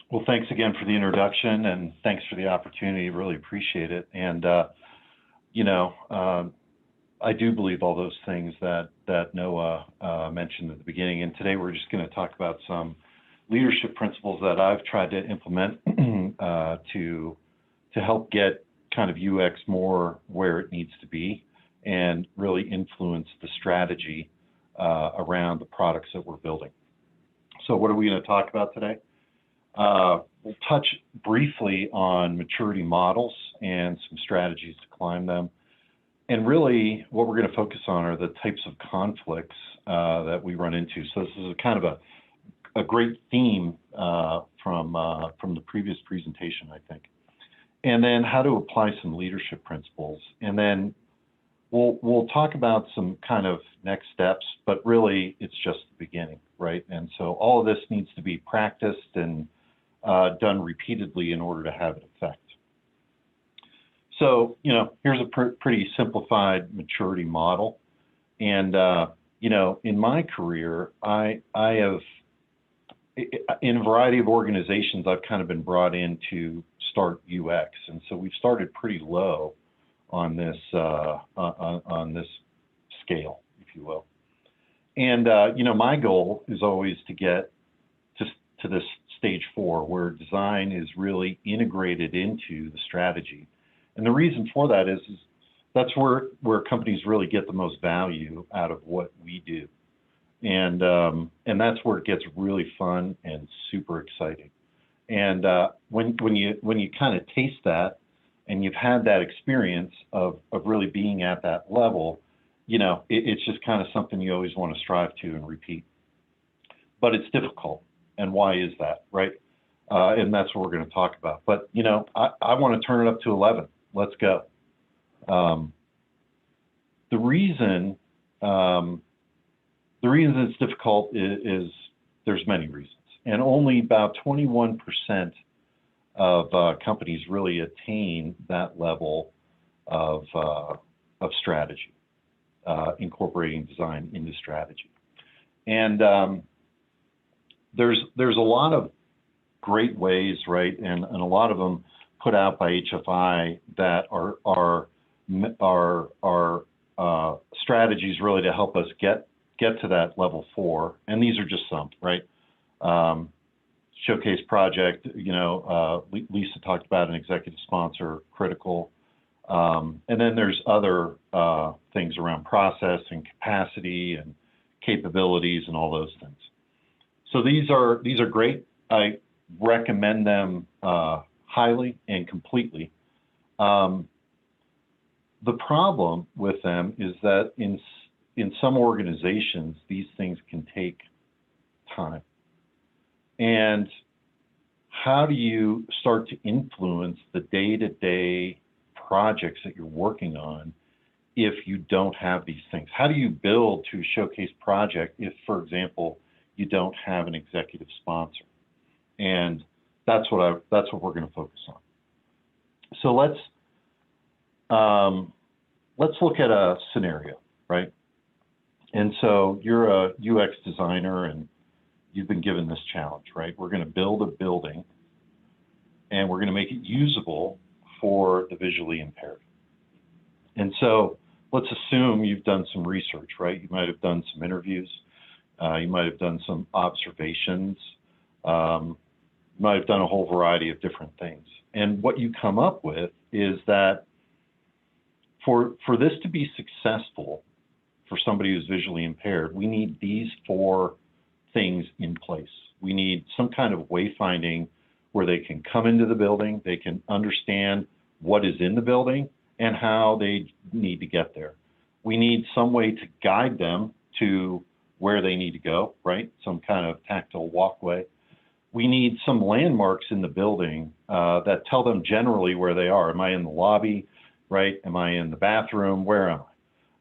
Well, thanks again for the introduction, and thanks for the opportunity. Really appreciate it. And you know, I do believe all those things that Noah mentioned at the beginning. And today we're just going to talk about some leadership principles that I've tried to implement to help get kind of UX more where it needs to be, and really influence the strategy around the products that we're building. So, what are we going to talk about today? We'll touch briefly on maturity models and some strategies to climb them. And really, what we're going to focus on are the types of conflicts that we run into. So this is a kind of a great theme from the previous presentation, I think. And then how to apply some leadership principles. And then we'll talk about some kind of next steps, but really it's just the beginning, right? And so all of this needs to be practiced and done repeatedly in order to have an effect. So, here's a pretty simplified maturity model. And, in my career, I have, in a variety of organizations, I've kind of been brought in to start UX. And so we've started pretty low on this scale, if you will. And, my goal is always to get to this stage 4, where design is really integrated into the strategy. And the reason for that is that's where companies really get the most value out of what we do. And that's where it gets really fun and super exciting. And when you kind of taste that, and you've had that experience of really being at that level, it's just kind of something you always want to strive to and repeat. But it's difficult. And why is that, right? And that's what we're going to talk about. But, I want to turn it up to 11. Let's go. The reason it's difficult is there's many reasons. And only about 21% of companies really attain that level of strategy, incorporating design into strategy. And there's a lot of great ways, right? And a lot of them put out by HFI that are strategies really to help us get to that level 4. And these are just some, right? Showcase project, Lisa talked about an executive sponsor, critical. And then there's other things around process and capacity and capabilities and all those things. So these are great. I recommend them highly and completely. The problem with them is that in some organizations, these things can take time. And how do you start to influence the day-to-day projects that you're working on if you don't have these things? How do you build to a showcase project if, for example, you don't have an executive sponsor? And that's what we're going to focus on. So let's look at a scenario, right? And so you're a UX designer and you've been given this challenge, right? We're going to build a building and we're going to make it usable for the visually impaired. And so let's assume you've done some research, right? You might have done some interviews. You might have done some observations. You might have done a whole variety of different things. And what you come up with is that for this to be successful for somebody who's visually impaired, we need these 4 things in place. We need some kind of wayfinding where they can come into the building, they can understand what is in the building and how they need to get there. We need some way to guide them to where they need to go, right? Some kind of tactile walkway. We need some landmarks in the building that tell them generally where they are. Am I in the lobby, right? Am I in the bathroom? Where am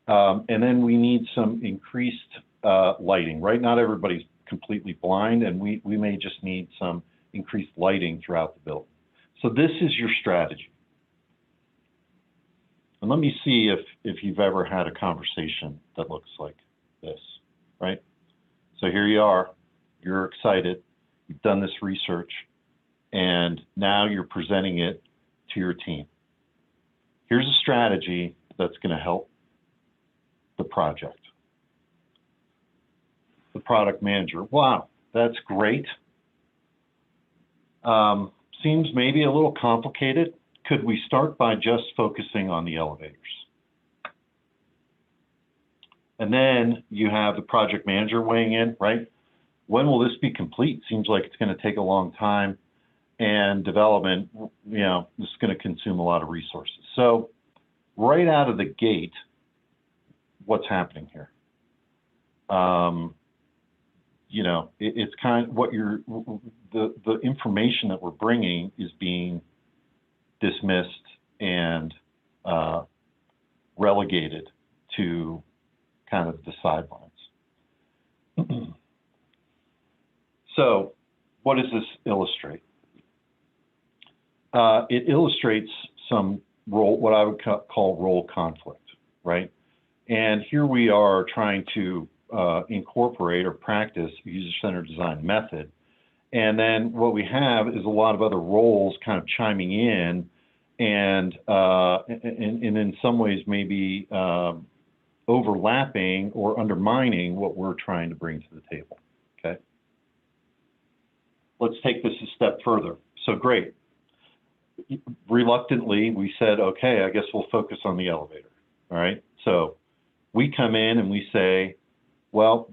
I? And then we need some increased lighting, right? Not everybody's completely blind, and we may just need some increased lighting throughout the building. So this is your strategy. And let me see if you've ever had a conversation that looks like this, right? So here you are, you're excited, you've done this research, and now you're presenting it to your team. Here's a strategy that's going to help the project. The product manager, wow, that's great. Seems maybe a little complicated. Could we start by just focusing on the elevators? And then you have the project manager weighing in, right? When will this be complete? Seems like it's going to take a long time, and development, you know, this is going to consume a lot of resources. So right out of the gate, what's happening here? You know, it's kind of what the information that we're bringing is being dismissed and relegated to kind of the sidelines. So what does this illustrate? It illustrates some role, what I would call role conflict, right? And here we are trying to incorporate or practice a user-centered design method. And then what we have is a lot of other roles kind of chiming in and in some ways maybe overlapping or undermining what we're trying to bring to the table, okay? Let's take this a step further. So great. Reluctantly, we said, okay, I guess we'll focus on the elevator, all right? So we come in and we say, well,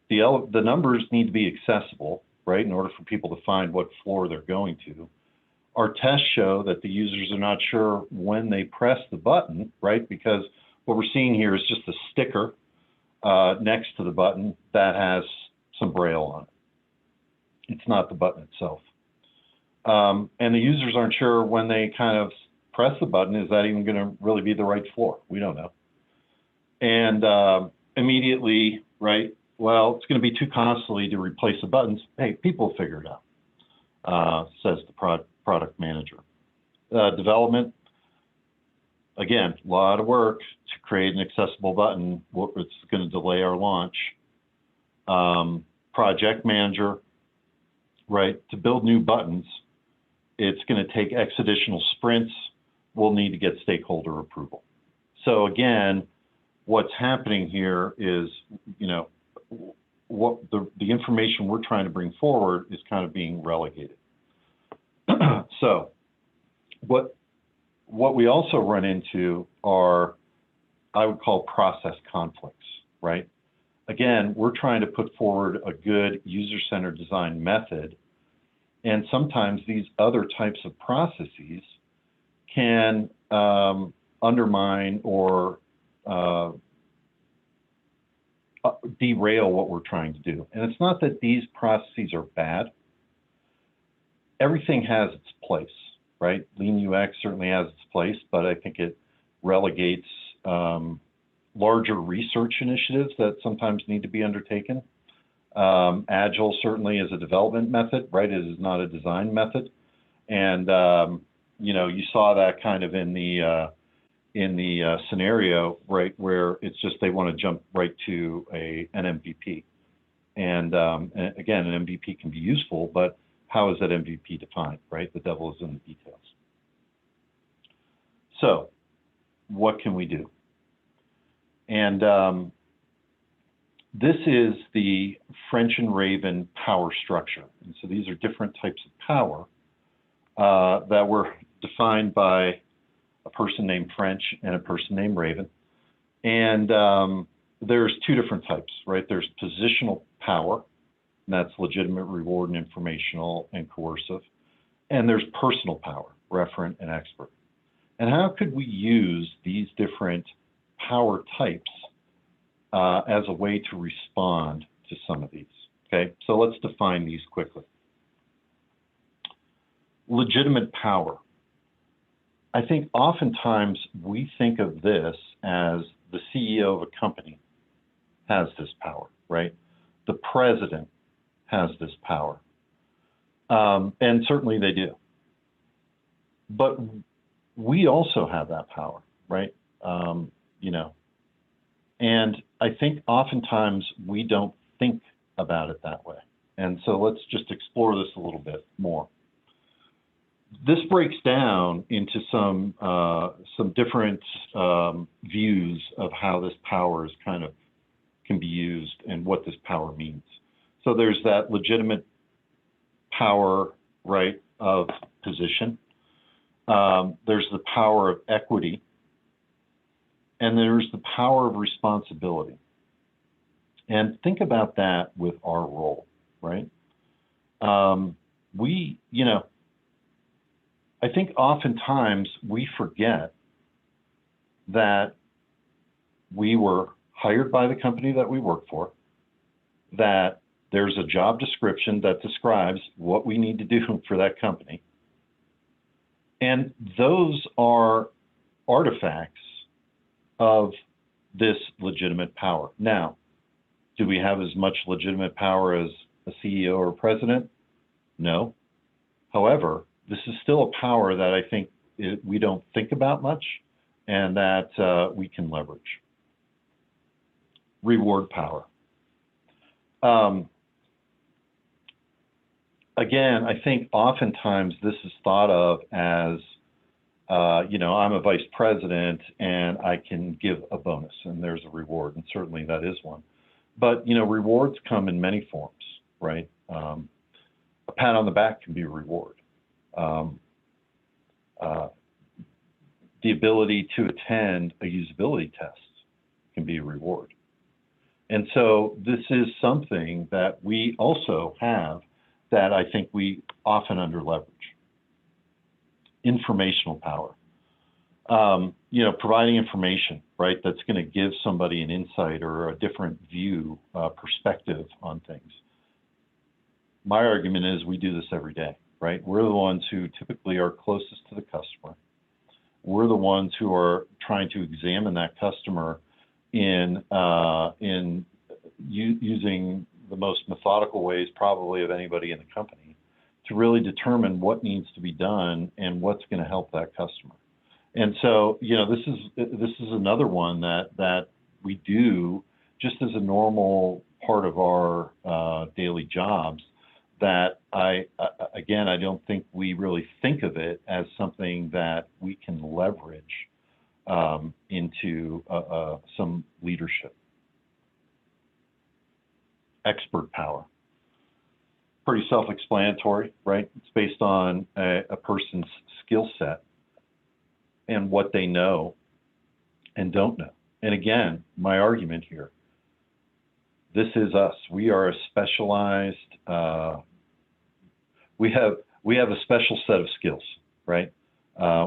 the numbers need to be accessible, right, in order for people to find what floor they're going to. Our tests show that the users are not sure when they press the button, right, because what we're seeing here is just a sticker next to the button that has some braille on it. It's not the button itself. And the users aren't sure when they kind of press the button, is that even going to really be the right floor? We don't know. And immediately, right, well, it's going to be too costly to replace the buttons. Hey, people will figure it out, says the product manager. Development, again, a lot of work to create an accessible button. It's going to delay our launch. Project manager, right, to build new buttons, it's going to take X additional sprints. We'll need to get stakeholder approval. So again, what's happening here is, you know, what the information we're trying to bring forward is kind of being relegated. So what we also run into are, I would call, process conflicts, right? Again, we're trying to put forward a good user-centered design method, and sometimes these other types of processes can undermine or derail what we're trying to do. And it's not that these processes are bad. Everything has its place, right? Lean UX certainly has its place, but I think it relegates larger research initiatives that sometimes need to be undertaken. Agile certainly is a development method, right? It is not a design method. And, you know, you saw that kind of in the scenario, right, where it's just they want to jump right to an MVP. And again, an MVP can be useful, but how is that MVP defined, right? The devil is in the details. So what can we do? And this is the French and Raven power structure. And so these are different types of power that were defined by a person named French and a person named Raven. And there's two different types, right? There's positional power, and that's legitimate, reward, and informational, and coercive. And there's personal power, referent, and expert. And how could we use these different power types as a way to respond to some of these? Okay, so let's define these quickly. Legitimate power. I think oftentimes we think of this as the CEO of a company has this power, right? The president has this power. And certainly they do. But we also have that power, right? You know, and I think oftentimes we don't think about it that way. And so let's just explore this a little bit more. This breaks down into some different views of how this power is kind of can be used and what this power means. So there's that legitimate power, right, of position. There's the power of equity, and there's the power of responsibility. And think about that with our role, right? I think oftentimes we forget that we were hired by the company that we work for, that there's a job description that describes what we need to do for that company. And those are artifacts of this legitimate power. Now, do we have as much legitimate power as a CEO or president? No. However, this is still a power that I think we don't think about much and that we can leverage. Reward power. Again, I think oftentimes this is thought of as, I'm a vice president and I can give a bonus and there's a reward, and certainly that is one. But, rewards come in many forms, right? A pat on the back can be a reward. The ability to attend a usability test can be a reward. And so this is something that we also have that I think we often under leverage. Informational power. Providing information, right, that's going to give somebody an insight or a different view, perspective on things. My argument is we do this every day, right? We're the ones who typically are closest to the customer. We're the ones who are trying to examine that customer in using the most methodical ways probably of anybody in the company to really determine what needs to be done and what's going to help that customer. And so, this is another one that we do just as a normal part of our daily jobs. That I don't think we really think of it as something that we can leverage into some leadership. Expert power. Pretty self-explanatory, right? It's based on a person's skill set and what they know and don't know. And again, my argument here, this is us. We are a specialized, we have a special set of skills, right?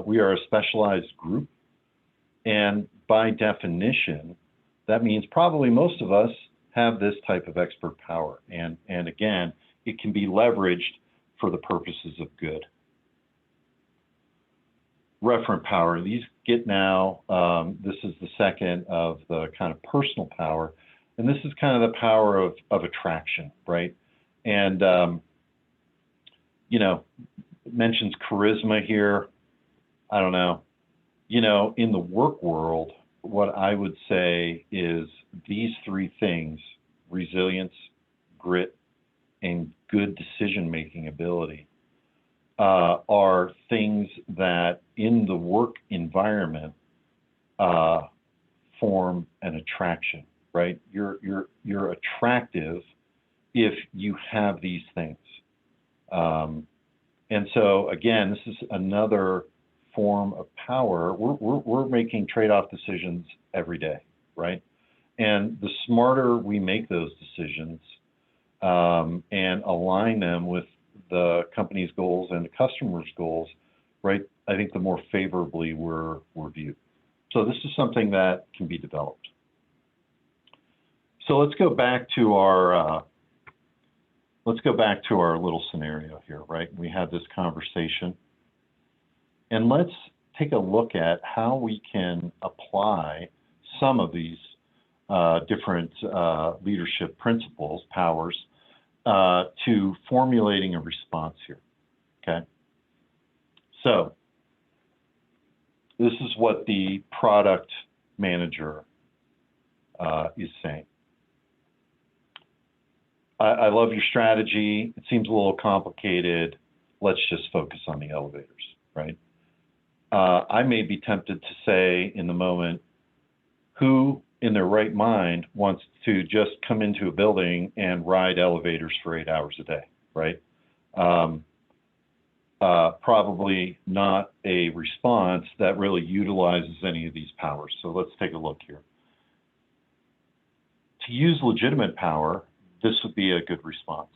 We are a specialized group. And by definition, that means probably most of us have this type of expert power. And again, it can be leveraged for the purposes of good. Referent power, these get now, this is the second of the kind of personal power. And this is kind of the power of attraction, right? And, mentions charisma here. I don't know. In the work world, what I would say is these three things, resilience, grit, and good decision-making ability, are things that in the work environment form an attraction, right? You're attractive if you have these things. And so again, this is another form of power. We're making trade-off decisions every day, right? And the smarter we make those decisions and align them with the company's goals and the customer's goals, right, I think the more favorably we're viewed. So this is something that can be developed. So let's go back to our little scenario here, right? We had this conversation, and let's take a look at how we can apply some of these different leadership principles, powers, to formulating a response here, okay? So this is what the product manager is saying. I love your strategy. It seems a little complicated. let's just focus on the elevators, right? I may be tempted to say in the moment, who in their right mind wants to just come into a building and ride elevators for 8 hours a day, right? Probably not a response that really utilizes any of these powers. So let's take a look here. To use legitimate power, this would be a good response.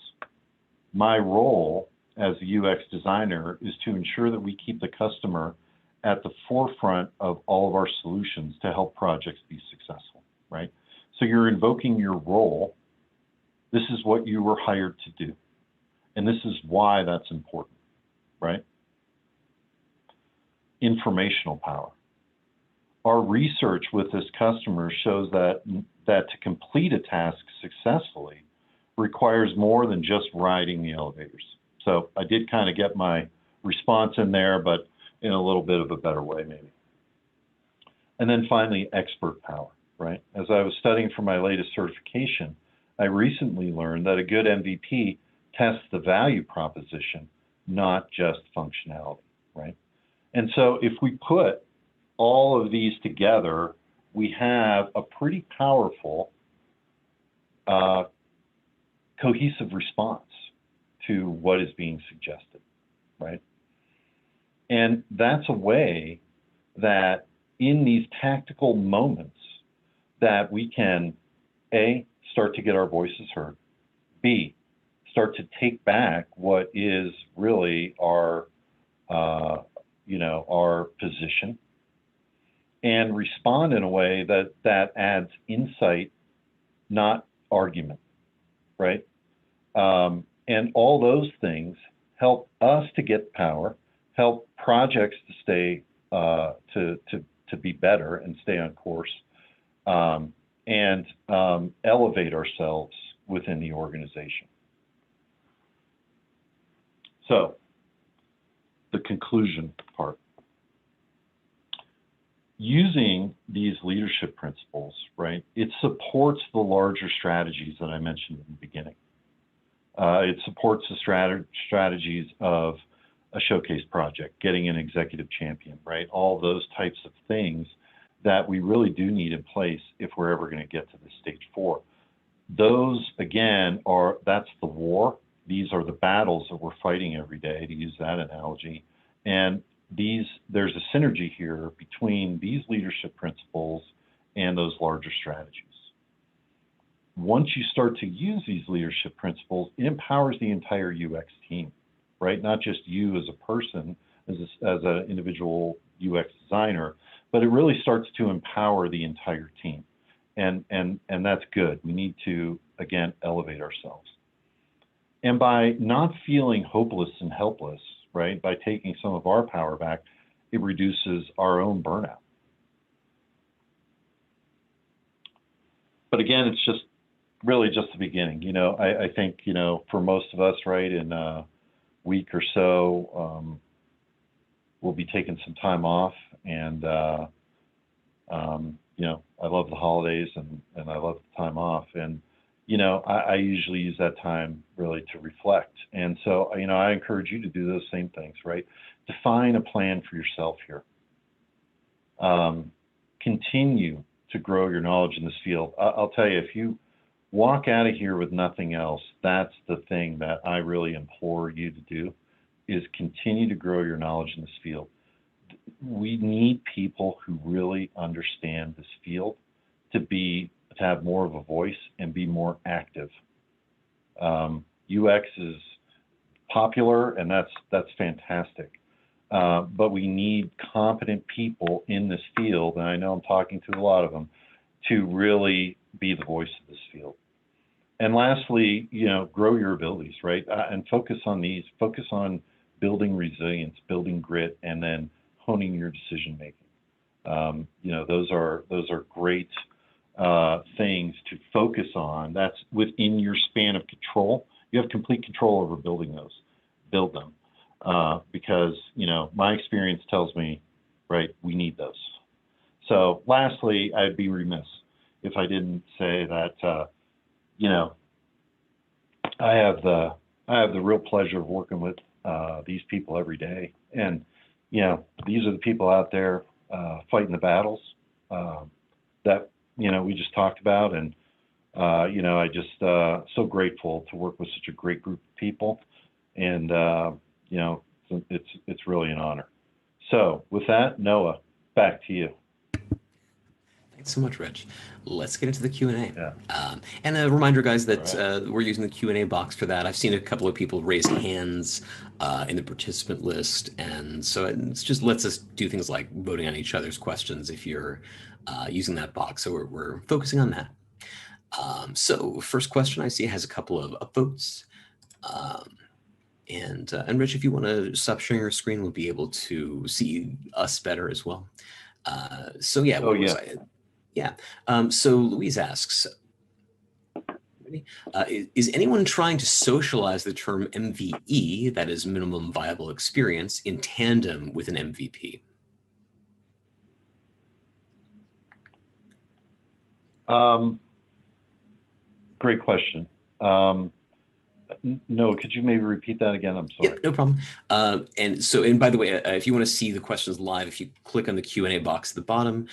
My role as a UX designer is to ensure that we keep the customer at the forefront of all of our solutions to help projects be successful, right? So you're invoking your role. This is what you were hired to do. And this is why that's important, right? Informational power. Our research with this customer shows that to complete a task successfully requires more than just riding the elevators. So I did kind of get my response in there, but in a little bit of a better way, maybe. And then finally, expert power, right? As I was studying for my latest certification, I recently learned that a good MVP tests the value proposition, not just functionality, right? And so if we put all of these together, we have a pretty powerful, cohesive response to what is being suggested, right? And that's a way that in these tactical moments that we can, A, start to get our voices heard, B, start to take back what is really our, our position, and respond in a way that adds insight, not argument, right? And all those things help us to get power, help projects to stay to be better and stay on course, and elevate ourselves within the organization. So, the conclusion part. Using these leadership principles, right, it supports the larger strategies that I mentioned in the beginning. It supports the strategies of a showcase project, getting an executive champion, right? All those types of things that we really do need in place if we're ever going to get to the stage 4. Those, again, that's the war. These are the battles that we're fighting every day, to use that analogy. And there's a synergy here between these leadership principles and those larger strategies. Once you start to use these leadership principles, it empowers the entire UX team, right? Not just you as a person, as an individual UX designer, but it really starts to empower the entire team. And that's good. We need to, again, elevate ourselves. And by not feeling hopeless and helpless, right, by taking some of our power back, it reduces our own burnout. But again, it's just really just the beginning. I think, for most of us, right, in a week or so, we'll be taking some time off. And, I love the holidays and I love the time off. And, I usually use that time really to reflect. And so, I encourage you to do those same things, right? Define a plan for yourself here. Continue to grow your knowledge in this field. I'll tell you, if you walk out of here with nothing else, that's the thing that I really implore you to do, is continue to grow your knowledge in this field. We need people who really understand this field to have more of a voice and be more active. UX is popular, and that's fantastic. But we need competent people in this field, and I know I'm talking to a lot of them, to really be the voice of this field. And lastly, grow your abilities, right? And focus on these. Focus on building resilience, building grit, and then honing your decision making. Those are great things to focus on. That's within your span of control. You have complete control over build them. Because, my experience tells me, right, we need those. So lastly, I'd be remiss if I didn't say that, I have the real pleasure of working with these people every day. And, you know, these are the people out there fighting the battles that, you know, we just talked about. And, you know, I just so grateful to work with such a great group of people. And, you know, it's really an honor. So with that, Noah, back to you. Thanks so much, Rich. Let's get into the Q&A. Yeah. And a reminder, guys, that we're using the Q&A box for that. I've seen a couple of people raise hands in the participant list. And so it just lets us do things like voting on each other's questions if you're using that box. So we're focusing on that. So first question I see has a couple of upvotes. And Rich, if you want to stop sharing your screen, we'll be able to see us better as well. So yeah, Oh, yeah. Yeah. So Louise asks, is anyone trying to socialize the term MVE, that is minimum viable experience, in tandem with an MVP? Great question. No, could you maybe repeat that again? I'm sorry. Yep, no problem. And by the way, if you want to see the questions live, if you click on the Q&A box at the bottom,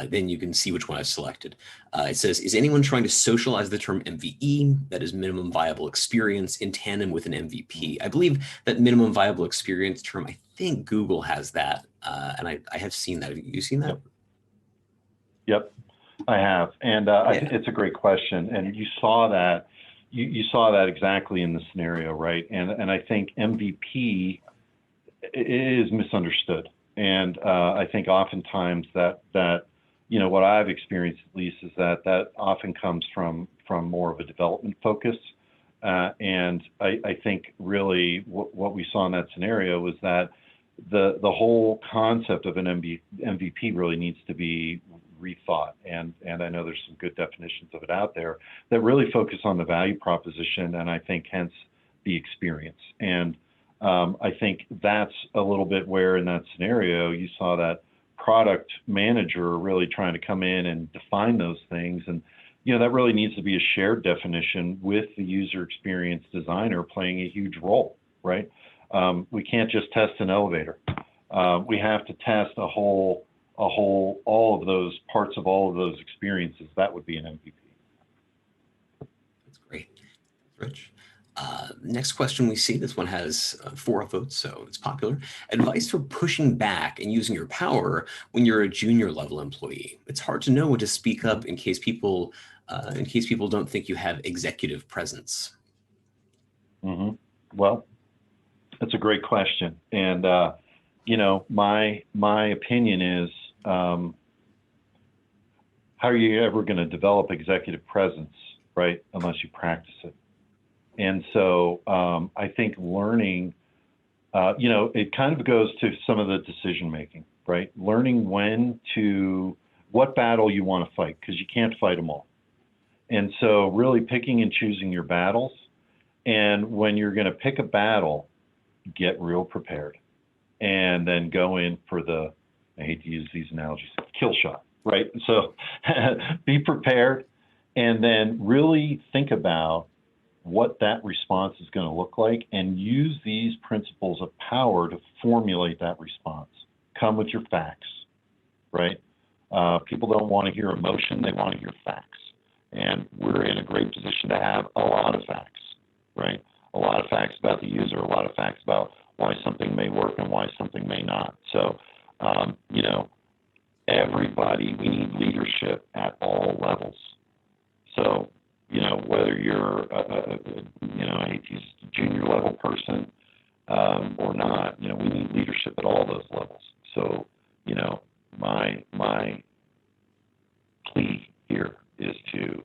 then you can see which one I've selected. It says, is anyone trying to socialize the term MVE, that is minimum viable experience, in tandem with an MVP? I believe that minimum viable experience term, I think Google has that, and I have seen that. Have you seen that? Yep, I have. And I think it's a great question. And you saw that. You saw that exactly in the scenario, right? And I think MVP is misunderstood. And I think oftentimes that you know, what I've experienced at least is that often comes from more of a development focus. And I think really what we saw in that scenario was that the whole concept of an MVP really needs to be rethought, and I know there's some good definitions of it out there that really focus on the value proposition, and I think hence the experience. And I think that's a little bit where in that scenario you saw that product manager really trying to come in and define those things, and you know that really needs to be a shared definition with the user experience designer playing a huge role, right? We can't just test an elevator. We have to test all of those parts of all of those experiences. That would be an MVP. That's great. Rich. Next question we see, this one has 4 votes, so it's popular. Advice for pushing back and using your power when you're a junior level employee. It's hard to know when to speak up in case people don't think you have executive presence. Mm-hmm. Well, that's a great question. And, you know, my opinion is, how are you ever going to develop executive presence, right, unless you practice it? And so I think learning, you know, it kind of goes to some of the decision making, right? Learning what battle you want to fight, because you can't fight them all. And so really picking and choosing your battles. And when you're going to pick a battle, get real prepared. And then go in for I hate to use these analogies, kill shot, right? So be prepared and then really think about what that response is going to look like and use these principles of power to formulate that response. Come with your facts, right? People don't want to hear emotion, they want to hear facts. And we're in a great position to have a lot of facts, right? A lot of facts about the user, a lot of facts about why something may work and why something may not. So, you know, we need leadership at all levels. So, you know, whether you're, you know, I hate to use a junior level person or not, you know, we need leadership at all those levels. So, you know, my plea here is to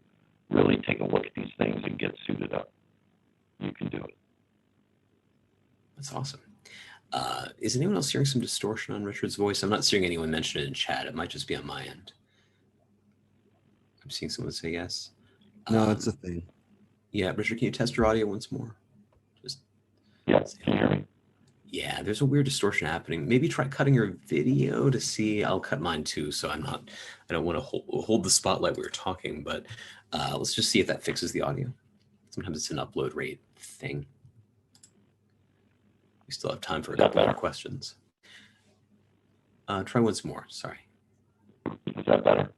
really take a look at these things and get suited up. You can do it. That's awesome. Is anyone else hearing some distortion on Richard's voice? I'm not seeing anyone mention it in chat. It might just be on my end. I'm seeing someone say yes. No, it's a thing. Yeah, Richard, can you test your audio once more? Yes, can you hear me? Yeah, there's a weird distortion happening. Maybe try cutting your video to see. I'll cut mine too, so I don't want to hold the spotlight we were talking, but let's just see if that fixes the audio. Sometimes it's an upload rate thing. We still have time for a Is that couple more better? questions. Try once more. Sorry. Is that better?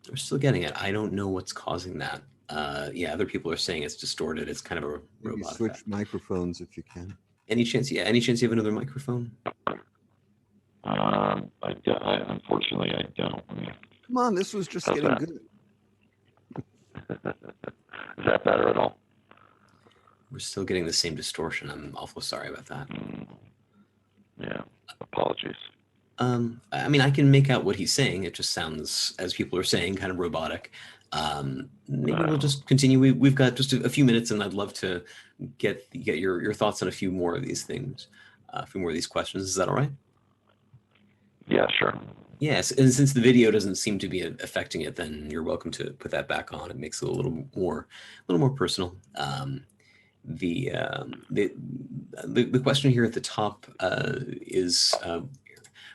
We're still getting it. I don't know what's causing that. Yeah, other people are saying it's distorted. It's kind of a Maybe robot switch effect. microphones if you can. Any chance? Yeah, any chance you have another microphone? Unfortunately, I don't. Come on, this was just How's getting that? good. Is that better at all? We're still getting the same distortion. I'm awful sorry about that. Yeah, apologies. I mean, I can make out what he's saying. It just sounds, as people are saying, kind of robotic. Maybe we'll just continue. We've got just a few minutes, and I'd love to get your thoughts on a few more of these things, a few more of these questions. Is that all right? Yeah, sure. Yes, and since the video doesn't seem to be affecting it, then you're welcome to put that back on. It makes it a little more personal. The question here at the top is,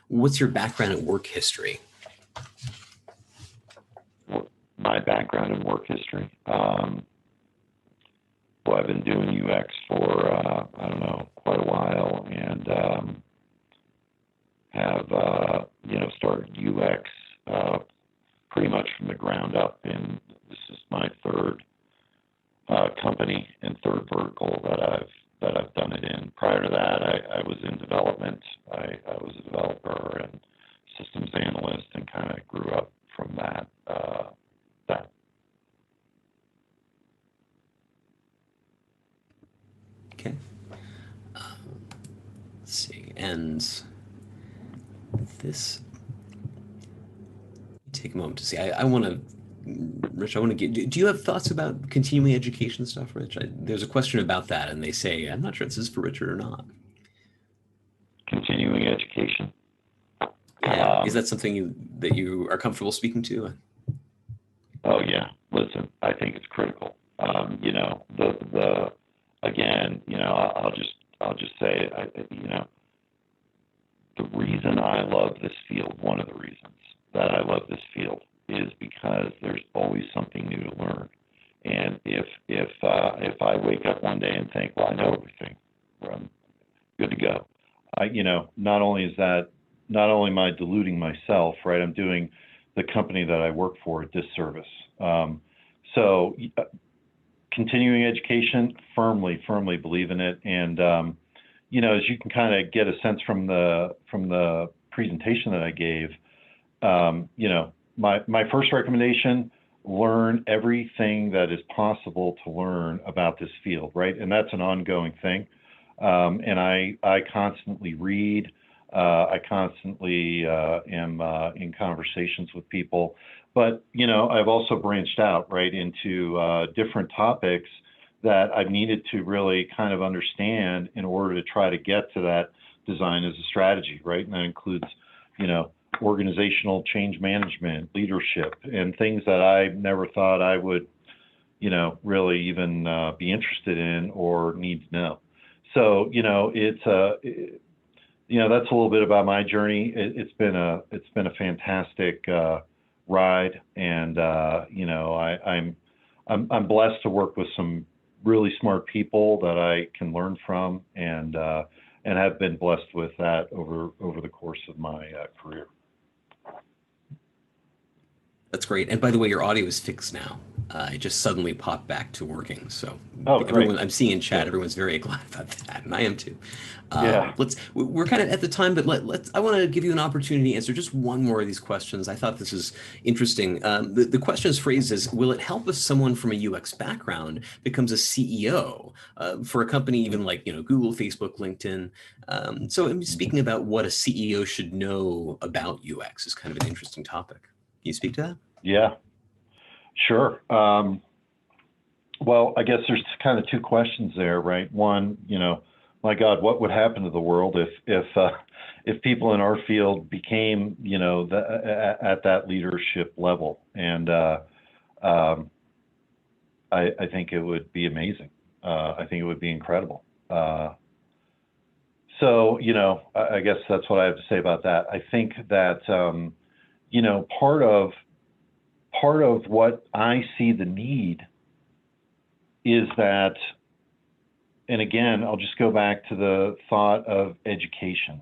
what's your background and work history? My background and work history. Well, I've been doing UX for, I don't know, quite a while, and have, started UX pretty much from the ground up. And this is my third company and third vertical that I've done it in. Prior to that, I was in development. I was a developer and systems analyst, and kind of grew up from that. Okay. Let's see. And this, take a moment to see. I want to, Rich, I want to get, do you have thoughts about continuing education stuff, Rich? There's a question about that, and they say, I'm not sure if this is for Richard or not. Continuing education. Yeah. Is that something that you are comfortable speaking to? Oh yeah. Listen, I think it's critical. Again, I'll just say, the reason I love this field, one of the reasons that I love this field, is because there's always something new to learn. And if I wake up one day and think, well, I know everything, I'm good to go. Not only am I deluding myself, right? I'm doing the company that I work for a disservice. So continuing education, firmly believe in it. And, as you can kind of get a sense from the presentation that I gave, my first recommendation, learn everything that is possible to learn about this field, right? And that's an ongoing thing. And I constantly read, I constantly am in conversations with people, but I've also branched out right into different topics that I've needed to really kind of understand in order to try to get to that design as a strategy, right? And that includes, organizational change management, leadership, and things that I never thought I would, really even be interested in or need to know. So, it's that's a little bit about my journey. It's been a fantastic ride, and I'm blessed to work with some really smart people that I can learn from, and have been blessed with that over the course of my career. That's great. And by the way, your audio is fixed now. It just suddenly popped back to working. So Great. I'm seeing in chat, everyone's very glad about that, and I am too. Yeah. We're kind of at the time, but I want to give you an opportunity to answer just one more of these questions. I thought this is interesting. The question is phrased as, will it help if someone from a UX background becomes a CEO for a company even like Google, Facebook, LinkedIn? So I'm speaking about what a CEO should know about UX is kind of an interesting topic. Can you speak to that? Yeah, sure. Well, I guess there's kind of two questions there, right? One, my God, what would happen to the world if people in our field became, at that leadership level? And I think it would be amazing. I think it would be incredible. So, I guess that's what I have to say about that. I think that, part of what I see the need is that and again, I'll just go back to the thought of education.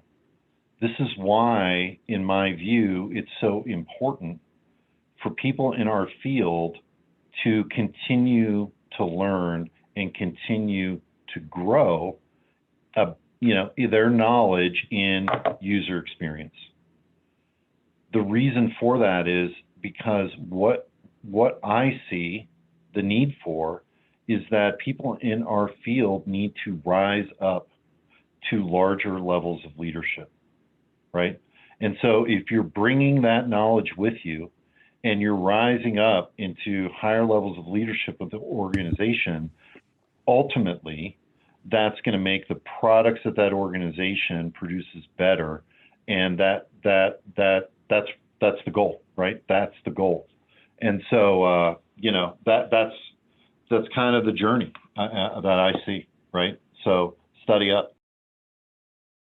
This is why, in my view, it's so important for people in our field to continue to learn and continue to grow, their knowledge in user experience. The reason for that is because what I see the need for is that people in our field need to rise up to larger levels of leadership, right? And so if you're bringing that knowledge with you and you're rising up into higher levels of leadership of the organization, ultimately, that's going to make the products that that organization produces better, and that's the goal, right? That's the goal. And so that's kind of the journey that I see, right? So study up.